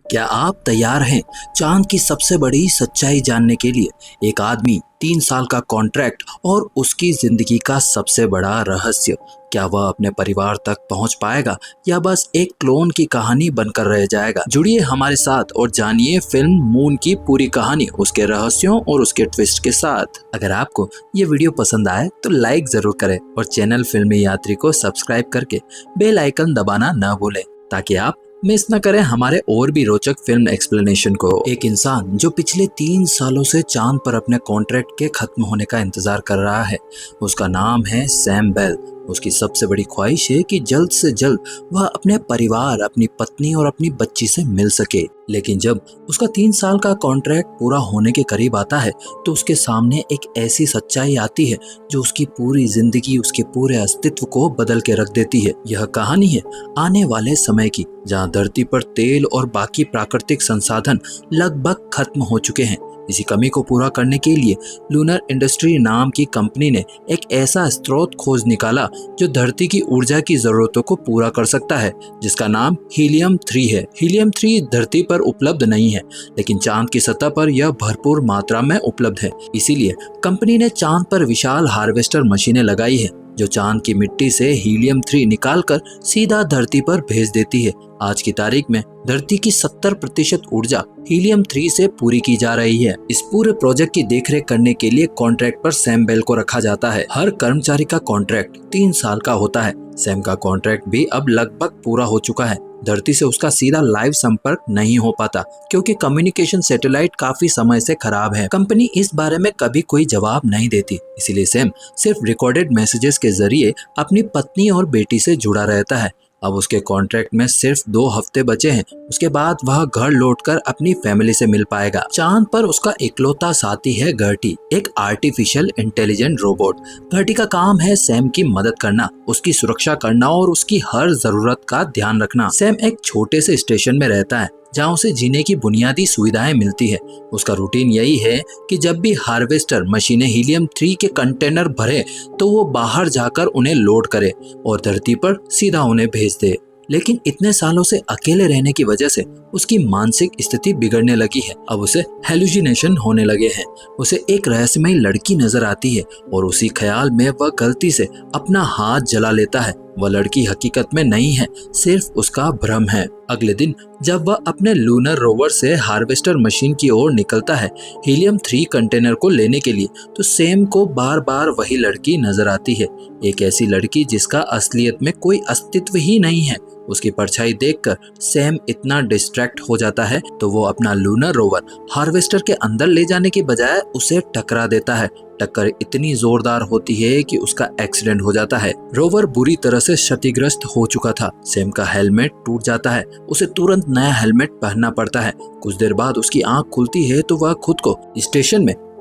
क्या आप तैयार हैं चांद की सबसे बड़ी सच्चाई जानने के लिए? एक आदमी 3 साल का कॉन्ट्रैक्ट और उसकी जिंदगी का सबसे बड़ा रहस्य। क्या वह अपने परिवार तक पहुंच पाएगा या बस एक क्लोन की कहानी बनकर रह जाएगा? जुड़िए हमारे साथ और जानिए फिल्म मून की पूरी कहानी, उसके रहस्यों और उसके ट्विस्ट के साथ। अगर आपको ये वीडियो पसंद आए तो लाइक जरूर करें और चैनल फिल्मी यात्री को सब्सक्राइब करके बेल आइकन दबाना न भूलें ताकि आप मिस न करें हमारे और भी रोचक फिल्म एक्सप्लेनेशन को। एक इंसान जो पिछले 3 सालों से चांद पर अपने कॉन्ट्रैक्ट के खत्म होने का इंतजार कर रहा है, उसका नाम है सैम बेल। उसकी सबसे बड़ी ख्वाहिश है कि जल्द से जल्द वह अपने परिवार, अपनी पत्नी और अपनी बच्ची से मिल सके। लेकिन जब उसका 3 साल का कॉन्ट्रैक्ट पूरा होने के करीब आता है तो उसके सामने एक ऐसी सच्चाई आती है जो उसकी पूरी जिंदगी, उसके पूरे अस्तित्व को बदल के रख देती है। यह कहानी है आने वाले समय की, जहां धरती पर तेल और बाकी प्राकृतिक संसाधन लगभग खत्म हो चुके हैं। इसी कमी को पूरा करने के लिए लूनर इंडस्ट्री नाम की कंपनी ने एक ऐसा स्रोत खोज निकाला जो धरती की ऊर्जा की जरूरतों को पूरा कर सकता है, जिसका नाम हीलियम 3 है। हीलियम 3 धरती पर उपलब्ध नहीं है, लेकिन चांद की सतह पर यह भरपूर मात्रा में उपलब्ध है। इसीलिए कंपनी ने चांद पर विशाल हार्वेस्टर मशीनें लगाई है जो चांद की मिट्टी से हीलियम 3 निकालकर सीधा धरती पर भेज देती है। आज की तारीख में धरती की 70% ऊर्जा हीलियम 3 से पूरी की जा रही है। इस पूरे प्रोजेक्ट की देखरेख करने के लिए कॉन्ट्रैक्ट पर सैम बेल को रखा जाता है। हर कर्मचारी का कॉन्ट्रैक्ट 3 साल का होता है। सैम का कॉन्ट्रैक्ट भी अब लगभग पूरा हो चुका है। धरती से उसका सीधा लाइव संपर्क नहीं हो पाता क्योंकि कम्युनिकेशन सैटेलाइट काफी समय से खराब है। कंपनी इस बारे में कभी कोई जवाब नहीं देती, इसीलिए सैम सिर्फ रिकॉर्डेड मैसेजेस के जरिए अपनी पत्नी और बेटी से जुड़ा रहता है। अब उसके कॉन्ट्रैक्ट में सिर्फ 2 हफ्ते बचे हैं, उसके बाद वह घर लौटकर अपनी फैमिली से मिल पाएगा। चांद पर उसका इकलौता साथी है गर्टी, एक आर्टिफिशियल इंटेलिजेंट रोबोट। गर्टी का काम है सैम की मदद करना, उसकी सुरक्षा करना और उसकी हर जरूरत का ध्यान रखना। सैम एक छोटे से स्टेशन में रहता है जहाँ उसे जीने की बुनियादी सुविधाएं मिलती है। उसका रूटीन यही है कि जब भी हार्वेस्टर मशीनें हीलियम 3 के कंटेनर भरे तो वो बाहर जाकर उन्हें लोड करे और धरती पर सीधा उन्हें भेज दे। लेकिन इतने सालों से अकेले रहने की वजह से उसकी मानसिक स्थिति बिगड़ने लगी है। अब उसे हेलुसिनेशन होने लगे हैं। उसे एक रहस्यमयी लड़की नजर आती है और उसी ख्याल में वह गलती से अपना हाथ जला लेता है। वह लड़की हकीकत में नहीं है, सिर्फ उसका भ्रम है। अगले दिन जब वह अपने लूनर रोवर से हार्वेस्टर मशीन की ओर निकलता है हीलियम 3 कंटेनर को लेने के लिए, तो सैम को बार बार वही लड़की नजर आती है। एक ऐसी लड़की जिसका असलियत में कोई अस्तित्व ही नहीं है। उसकी परछाई देखकर सैम इतना डिस्ट्रैक्ट हो जाता है तो वो अपना लूनर रोवर हार्वेस्टर के अंदर ले जाने की बजाय उसे टकरा देता है। टक्कर इतनी जोरदार होती है कि उसका एक्सीडेंट हो जाता है। रोवर बुरी तरह से क्षतिग्रस्त हो चुका था। सैम का हेलमेट टूट जाता है, उसे तुरंत नया हेलमेट पहनना पड़ता है। कुछ देर बाद उसकी आंख खुलती है तो वह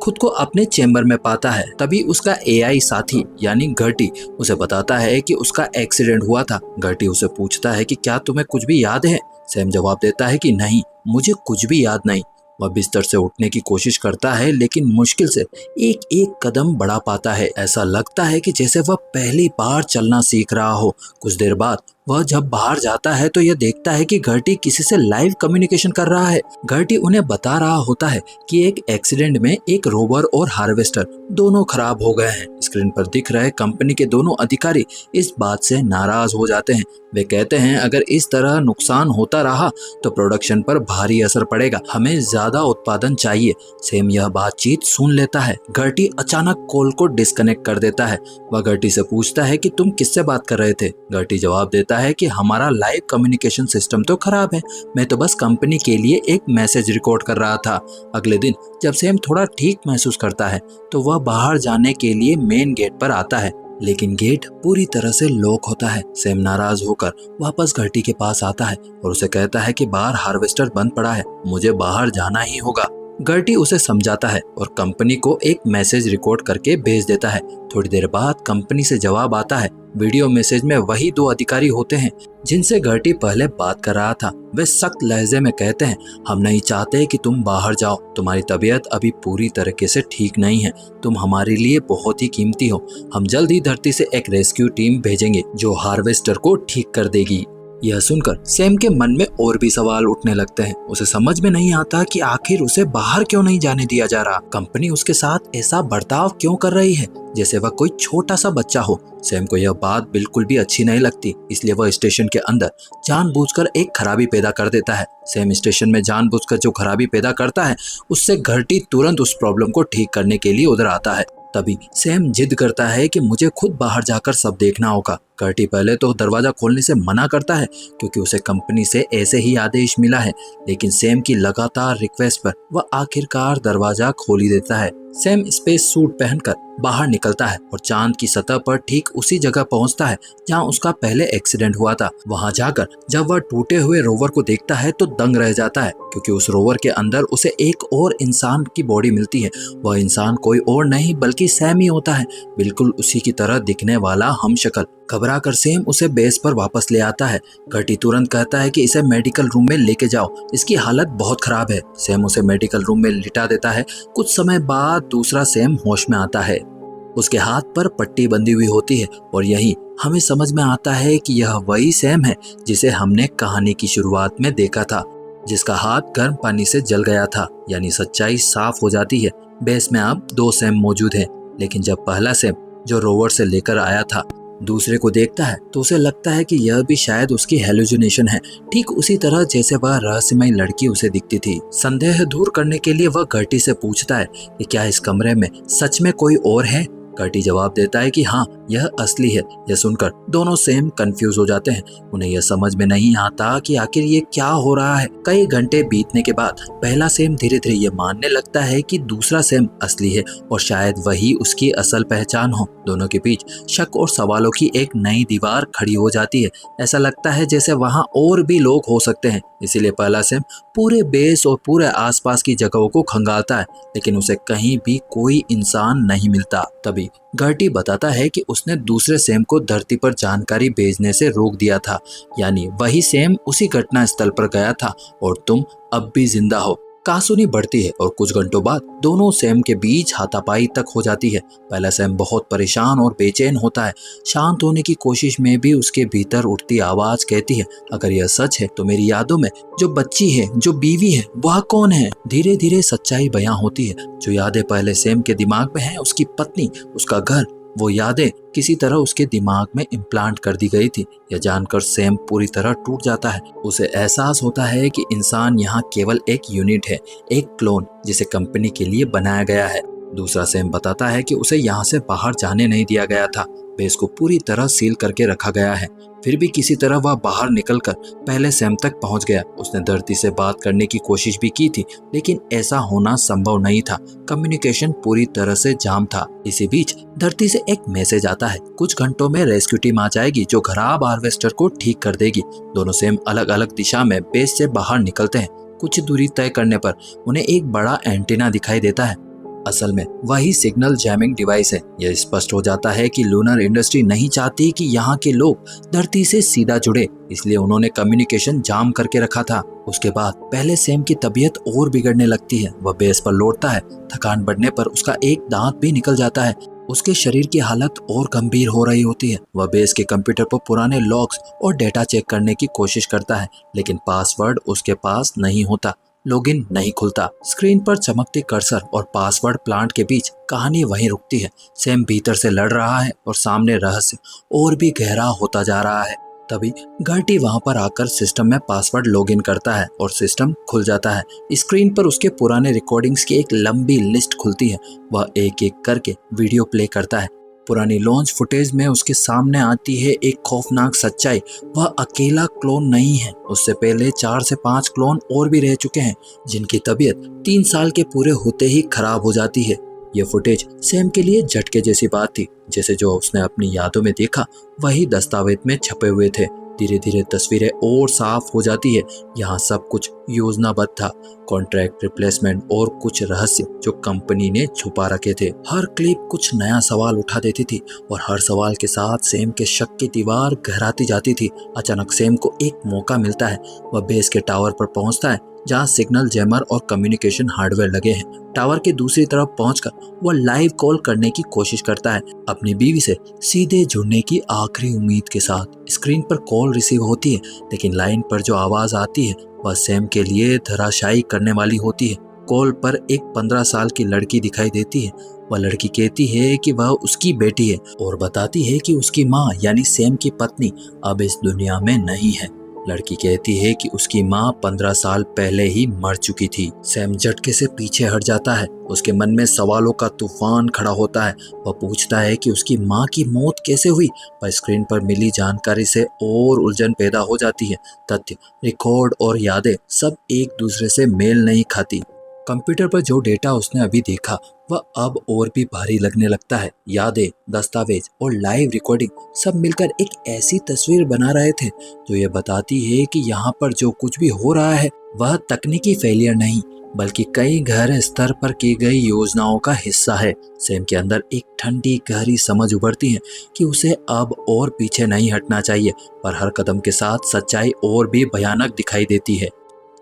खुद को अपने चैम्बर में पाता है। तभी उसका एआई साथी यानी गर्टी उसे बताता है कि उसका एक्सीडेंट हुआ था। गर्टी उसे पूछता है कि क्या तुम्हें कुछ भी याद है? सैम जवाब देता है कि नहीं, मुझे कुछ भी याद नहीं। वह बिस्तर से उठने की कोशिश करता है लेकिन मुश्किल से एक एक कदम बढ़ा पाता है। ऐसा लगता है कि जैसे वह पहली बार चलना सीख रहा हो। कुछ देर बाद वह जब बाहर जाता है तो यह देखता है कि गर्टी किसी से लाइव कम्युनिकेशन कर रहा है। गर्टी उन्हें बता रहा होता है कि एक एक्सीडेंट में एक रोवर और हार्वेस्टर दोनों खराब हो गए हैं। स्क्रीन पर दिख रहे कंपनी के दोनों अधिकारी इस बात से नाराज हो जाते हैं। वे कहते हैं अगर इस तरह नुकसान होता रहा तो प्रोडक्शन पर भारी असर पड़ेगा, हमें ज्यादा उत्पादन चाहिए। सैम यह बातचीत सुन लेता है। गर्टी अचानक कॉल को डिस्कनेक्ट कर देता है। वह गर्टी से पूछता है कि तुम किससे बात कर रहे थे? गर्टी जवाब देता है कि हमारा लाइव कम्युनिकेशन सिस्टम तो खराब है, मैं तो बस कंपनी के लिए एक मैसेज रिकॉर्ड कर रहा था। अगले दिन जब सैम थोड़ा ठीक महसूस करता है तो वह बाहर जाने के लिए मेन गेट पर आता है, लेकिन गेट पूरी तरह से लॉक होता है। सैम नाराज होकर वापस गर्टी के पास आता है और उसे कहता है कि बाहर हार्वेस्टर बंद पड़ा है, मुझे बाहर जाना ही होगा। गर्टी उसे समझाता है और कंपनी को एक मैसेज रिकॉर्ड करके भेज देता है। थोड़ी देर बाद कंपनी से जवाब आता है। वीडियो मैसेज में वही 2 अधिकारी होते हैं जिनसे गर्टी पहले बात कर रहा था। वे सख्त लहजे में कहते हैं, हम नहीं चाहते कि तुम बाहर जाओ, तुम्हारी तबीयत अभी पूरी तरीके से ठीक नहीं है, तुम हमारे लिए बहुत ही कीमती हो। हम जल्द ही धरती से एक रेस्क्यू टीम भेजेंगे जो हार्वेस्टर को ठीक कर देगी। यह सुनकर सैम के मन में और भी सवाल उठने लगते हैं। उसे समझ में नहीं आता कि आखिर उसे बाहर क्यों नहीं जाने दिया जा रहा। कंपनी उसके साथ ऐसा बर्ताव क्यों कर रही है, जैसे वह कोई छोटा सा बच्चा हो। सैम को यह बात बिल्कुल भी अच्छी नहीं लगती, इसलिए वह स्टेशन के अंदर जानबूझकर एक खराबी पैदा कर देता है। सैम स्टेशन में जानबूझकर जो खराबी पैदा करता है, उससे घरटी तुरंत उस प्रॉब्लम को ठीक करने के लिए उधर आता है। तभी सैम जिद करता है कि मुझे खुद बाहर जाकर सब देखना होगा। कर्टी पहले तो दरवाजा खोलने से मना करता है, क्योंकि उसे कंपनी से ऐसे ही आदेश मिला है, लेकिन सैम की लगातार रिक्वेस्ट पर वह आखिरकार दरवाजा खोल ही देता है। सैम स्पेस सूट पहनकर बाहर निकलता है और चांद की सतह पर ठीक उसी जगह पहुंचता है जहां उसका पहले एक्सीडेंट हुआ था। वहां जाकर जब वह टूटे हुए रोवर को देखता है तो दंग रह जाता है, क्योंकि उस रोवर के अंदर उसे एक और इंसान की बॉडी मिलती है। वह इंसान कोई और नहीं बल्कि सैम ही होता है, बिल्कुल उसी की तरह दिखने वाला हमशक्ल। घबरा कर सैम उसे बेस पर वापस ले आता है। कर्टी तुरंत कहता है कि इसे मेडिकल रूम में लेके जाओ, इसकी हालत बहुत खराब है। सैम उसे मेडिकल रूम में लिटा देता है। कुछ समय बाद दूसरा सैम होश में आता है। उसके हाथ पर पट्टी बंधी हुई होती है और यही हमें समझ में आता है कि यह वही सैम है जिसे हमने कहानी की शुरुआत में देखा था, जिसका हाथ गर्म पानी से जल गया था। यानी सच्चाई साफ हो जाती है। बेस में अब 2 सैम मौजूद हैं, लेकिन जब पहला सैम जो रोवर से लेकर आया था दूसरे को देखता है तो उसे लगता है कि यह भी शायद उसकी हेलुसिनेशन है, ठीक उसी तरह जैसे वह रहस्यमय लड़की उसे दिखती थी। संदेह दूर करने के लिए वह कर्टी से पूछता है कि क्या इस कमरे में सच में कोई और है। कर्टी जवाब देता है कि हाँ, यह असली है। यह सुनकर दोनों सेम कंफ्यूज हो जाते हैं। उन्हें यह समझ में नहीं आता कि आखिर ये क्या हो रहा है। कई घंटे बीतने के बाद पहला सेम धीरे धीरे ये मानने लगता है कि दूसरा सेम असली है और शायद वही उसकी असल पहचान हो। दोनों के बीच शक और सवालों की एक नई दीवार खड़ी हो जाती है। ऐसा लगता है जैसे वहाँ और भी लोग हो सकते हैं। इसीलिए पहला सेम पूरे बेस और पूरे आसपास की जगहों को खंगालता है, लेकिन उसे कहीं भी कोई इंसान नहीं मिलता। तभी गर्टी बताता है कि उसने दूसरे सेम को धरती पर जानकारी भेजने से रोक दिया था, यानी वही सेम उसी घटना स्थल पर गया था और तुम अब भी जिंदा हो। कहासुनी बढ़ती है और कुछ घंटों बाद दोनों सैम के बीच हाथापाई तक हो जाती है। पहला सैम बहुत परेशान और बेचैन होता है। शांत होने की कोशिश में भी उसके भीतर उठती आवाज कहती है, अगर यह सच है तो मेरी यादों में जो बच्ची है, जो बीवी है, वह कौन है। धीरे धीरे सच्चाई बयां होती है। जो यादें पहले सैम के दिमाग में है, उसकी पत्नी, उसका घर, वो यादें किसी तरह उसके दिमाग में इम्प्लांट कर दी गई थी। यह जानकर सैम पूरी तरह टूट जाता है। उसे एहसास होता है कि इंसान यहाँ केवल एक यूनिट है, एक क्लोन जिसे कंपनी के लिए बनाया गया है। दूसरा सैम बताता है कि उसे यहाँ से बाहर जाने नहीं दिया गया था। बेस को पूरी तरह सील करके रखा गया है। फिर भी किसी तरह वह बाहर निकलकर पहले सैम तक पहुंच गया। उसने धरती से बात करने की कोशिश भी की थी, लेकिन ऐसा होना संभव नहीं था। कम्युनिकेशन पूरी तरह से जाम था। इसी बीच धरती से एक मैसेज आता है, कुछ घंटों में रेस्क्यू टीम आ जाएगी जो खराब हार्वेस्टर को ठीक कर देगी। दोनों सैम अलग अलग दिशा में बेस से बाहर निकलते हैं। कुछ दूरी तय करने पर उन्हें एक बड़ा एंटीना दिखाई देता है। असल में वही सिग्नल जैमिंग डिवाइस है। यह स्पष्ट हो जाता है कि लूनर इंडस्ट्री नहीं चाहती कि यहाँ के लोग धरती से सीधा जुड़े, इसलिए उन्होंने कम्युनिकेशन जाम करके रखा था। उसके बाद पहले सैम की तबीयत और बिगड़ने लगती है। वह बेस पर लौटता है। थकान बढ़ने पर उसका एक दांत भी निकल जाता है। उसके शरीर की हालत और गंभीर हो रही होती है। वह बेस के कंप्यूटर पर पुराने लॉग्स और डेटा चेक करने की कोशिश करता है, लेकिन पासवर्ड उसके पास नहीं होता। लॉगिन नहीं खुलता। स्क्रीन पर चमकती कर्सर और पासवर्ड प्लांट के बीच कहानी वहीं रुकती है। सैम भीतर से लड़ रहा है और सामने रहस्य और भी गहरा होता जा रहा है। तभी गर्टी वहां पर आकर सिस्टम में पासवर्ड लॉगिन करता है और सिस्टम खुल जाता है। स्क्रीन पर उसके पुराने रिकॉर्डिंग्स की एक लंबी लिस्ट खुलती है। वह एक एक करके वीडियो प्ले करता है। पुरानी लॉन्च फुटेज में उसके सामने आती है एक खौफनाक सच्चाई। वह अकेला क्लोन नहीं है। उससे पहले 4 से 5 क्लोन और भी रह चुके हैं, जिनकी तबीयत 3 साल के पूरे होते ही खराब हो जाती है। यह फुटेज सैम के लिए झटके जैसी बात थी। जैसे जो उसने अपनी यादों में देखा वही दस्तावेज में छपे हुए थे। धीरे धीरे तस्वीरें और साफ हो जाती है। यहाँ सब कुछ योजनाबद्ध था। कॉन्ट्रैक्ट, रिप्लेसमेंट और कुछ रहस्य जो कंपनी ने छुपा रखे थे। हर क्लिप कुछ नया सवाल उठा देती थी और हर सवाल के साथ सैम के शक की दीवार गहराती जाती थी। अचानक सैम को एक मौका मिलता है। वह बेस के टावर पर पहुंचता है जहाँ सिग्नल जैमर और कम्युनिकेशन हार्डवेयर लगे हैं। टावर के दूसरी तरफ पहुंचकर वह लाइव कॉल करने की कोशिश करता है, अपनी बीवी से सीधे जुड़ने की आखिरी उम्मीद के साथ। स्क्रीन पर कॉल रिसीव होती है, लेकिन लाइन पर जो आवाज आती है वह सैम के लिए धराशायी करने वाली होती है। कॉल पर एक 15 साल की लड़की दिखाई देती है। वह लड़की कहती है कि वह उसकी बेटी है और बताती है कि उसकी माँ यानी सैम की पत्नी अब इस दुनिया में नहीं है। लड़की कहती है कि उसकी माँ 15 साल पहले ही मर चुकी थी। सैम झटके से पीछे हट जाता है। उसके मन में सवालों का तूफान खड़ा होता है। वह पूछता है कि उसकी माँ की मौत कैसे हुई, पर स्क्रीन पर मिली जानकारी से और उलझन पैदा हो जाती है। तथ्य, रिकॉर्ड और यादें सब एक दूसरे से मेल नहीं खाती। कंप्यूटर पर जो डेटा उसने अभी देखा वह अब और भी भारी लगने लगता है। यादें, दस्तावेज और लाइव रिकॉर्डिंग सब मिलकर एक ऐसी तस्वीर बना रहे थे जो ये बताती है कि यहाँ पर जो कुछ भी हो रहा है वह तकनीकी फेलियर नहीं, बल्कि कई गहरे स्तर पर की गई योजनाओं का हिस्सा है। सैम के अंदर एक ठंडी गहरी समझ उभरती है कि उसे अब और पीछे नहीं हटना चाहिए, पर हर कदम के साथ सच्चाई और भी भयानक दिखाई देती है।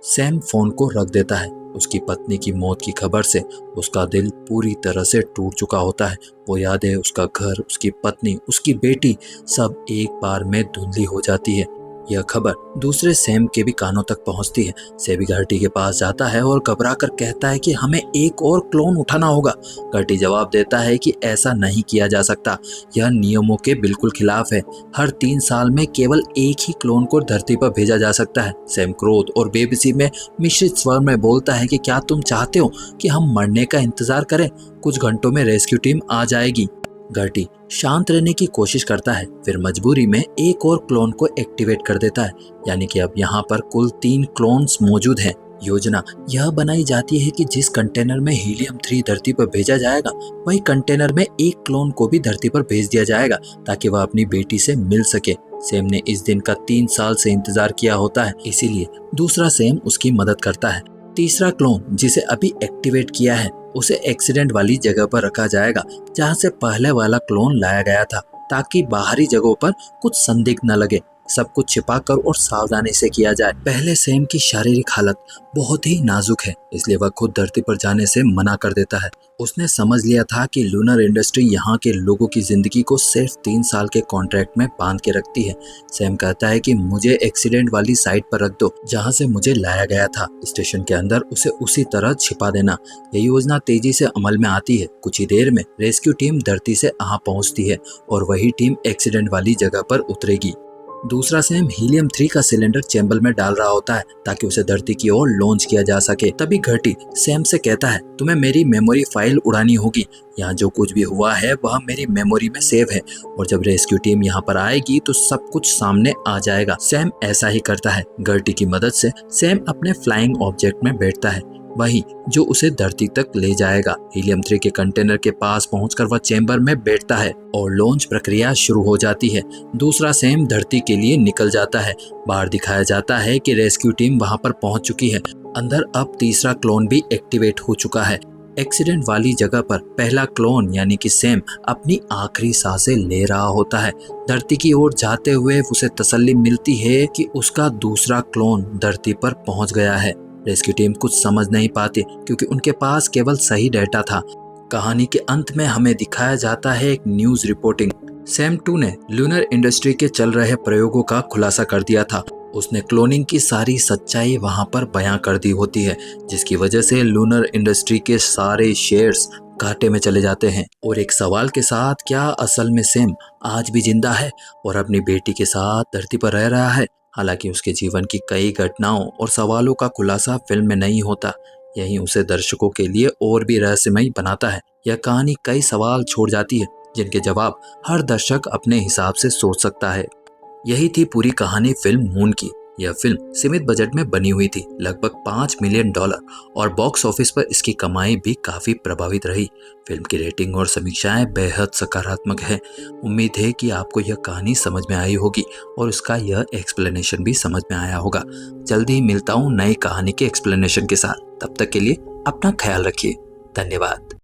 सैम फोन को रख देता है। उसकी पत्नी की मौत की खबर से उसका दिल पूरी तरह से टूट चुका होता है। वो यादें, उसका घर, उसकी पत्नी, उसकी बेटी सब एक बार में धुंधली हो जाती है। यह खबर दूसरे सैम के भी कानों तक पहुंचती है। सेबी घाटी के पास जाता है और घबरा कर कहता है कि हमें एक और क्लोन उठाना होगा। घाटी जवाब देता है कि ऐसा नहीं किया जा सकता, यह नियमों के बिल्कुल खिलाफ है। हर 3 साल में केवल एक ही क्लोन को धरती पर भेजा जा सकता है। सैम क्रोध और बेबसी में मिश्रित स्वर में बोलता है कि क्या तुम चाहते हो कि हम मरने का इंतजार करें? कुछ घंटों में रेस्क्यू टीम आ जाएगी। घाटी शांत रहने की कोशिश करता है, फिर मजबूरी में एक और क्लोन को एक्टिवेट कर देता है, यानी कि अब यहाँ पर कुल 3 क्लोन्स मौजूद हैं। योजना यह बनाई जाती है कि जिस कंटेनर में हीलियम 3 धरती पर भेजा जाएगा, वही कंटेनर में एक क्लोन को भी धरती पर भेज दिया जाएगा ताकि वह अपनी बेटी से मिल सके। सैम ने इस दिन का 3 साल से इंतजार किया होता है, इसीलिए दूसरा सैम उसकी मदद करता है। तीसरा क्लोन जिसे अभी एक्टिवेट किया है उसे एक्सीडेंट वाली जगह पर रखा जाएगा जहां से पहले वाला क्लोन लाया गया था, ताकि बाहरी जगहों पर कुछ संदिग्ध न लगे। सब कुछ छिपाकर और सावधानी से किया जाए। पहले सैम की शारीरिक हालत बहुत ही नाजुक है, इसलिए वह खुद धरती पर जाने से मना कर देता है। उसने समझ लिया था कि लूनर इंडस्ट्री यहाँ के लोगों की जिंदगी को सिर्फ 3 साल के कॉन्ट्रैक्ट में बांध के रखती है। सैम कहता है कि मुझे एक्सीडेंट वाली साइट पर रख दो जहाँ से मुझे लाया गया था। स्टेशन के अंदर उसे उसी तरह छिपा देना। यह योजना तेजी से अमल में आती है। कुछ ही देर में रेस्क्यू टीम धरती से यहाँ पहुँचती है और वही टीम एक्सीडेंट वाली जगह पर उतरेगी। दूसरा सैम हीलियम 3 का सिलेंडर चैम्बर में डाल रहा होता है ताकि उसे धरती की ओर लॉन्च किया जा सके। तभी घटी सैम से कहता है, तुम्हें मेरी मेमोरी फाइल उड़ानी होगी। यहाँ जो कुछ भी हुआ है वह मेरी मेमोरी में सेव है और जब रेस्क्यू टीम यहाँ पर आएगी तो सब कुछ सामने आ जाएगा। सैम ऐसा ही करता है। घटी की मदद से सैम अपने फ्लाइंग ऑब्जेक्ट में बैठता है, वही जो उसे धरती तक ले जाएगा। हीलियम 3 के कंटेनर के पास पहुंचकर वह चैम्बर में बैठता है और लॉन्च प्रक्रिया शुरू हो जाती है। दूसरा सैम धरती के लिए निकल जाता है। बाहर दिखाया जाता है कि रेस्क्यू टीम वहां पर पहुंच चुकी है। अंदर अब तीसरा क्लोन भी एक्टिवेट हो चुका है। एक्सीडेंट वाली जगह पर पहला क्लोन यानी कि सैम अपनी आखिरी सांसें ले रहा होता है। धरती की ओर जाते हुए उसे तसल्ली मिलती है कि उसका दूसरा क्लोन धरती पर पहुंच गया है। रेस्क्यू टीम कुछ समझ नहीं पाती क्योंकि उनके पास केवल सही डेटा था। कहानी के अंत में हमें दिखाया जाता है एक न्यूज रिपोर्टिंग। सैम 2 ने लूनर इंडस्ट्री के चल रहे प्रयोगों का खुलासा कर दिया था। उसने क्लोनिंग की सारी सच्चाई वहां पर बयां कर दी होती है, जिसकी वजह से लूनर इंडस्ट्री के सारे शेयर्स घाटे में चले जाते हैं। और एक सवाल के साथ, क्या असल में सैम आज भी जिंदा है और अपनी बेटी के साथ धरती पर रह रहा है? हालांकि उसके जीवन की कई घटनाओं और सवालों का खुलासा फिल्म में नहीं होता, यही उसे दर्शकों के लिए और भी रहस्यमयी बनाता है। यह कहानी कई सवाल छोड़ जाती है जिनके जवाब हर दर्शक अपने हिसाब से सोच सकता है। यही थी पूरी कहानी फिल्म मून की। यह फिल्म सीमित बजट में बनी हुई थी, लगभग $5 मिलियन, और बॉक्स ऑफिस पर इसकी कमाई भी काफी प्रभावित रही। फिल्म की रेटिंग और समीक्षाएं बेहद सकारात्मक है। उम्मीद है कि आपको यह कहानी समझ में आई होगी और इसका यह एक्सप्लेनेशन भी समझ में आया होगा। जल्दी ही मिलता हूँ नई कहानी के एक्सप्लेनेशन के साथ। तब तक के लिए अपना ख्याल रखिए। धन्यवाद।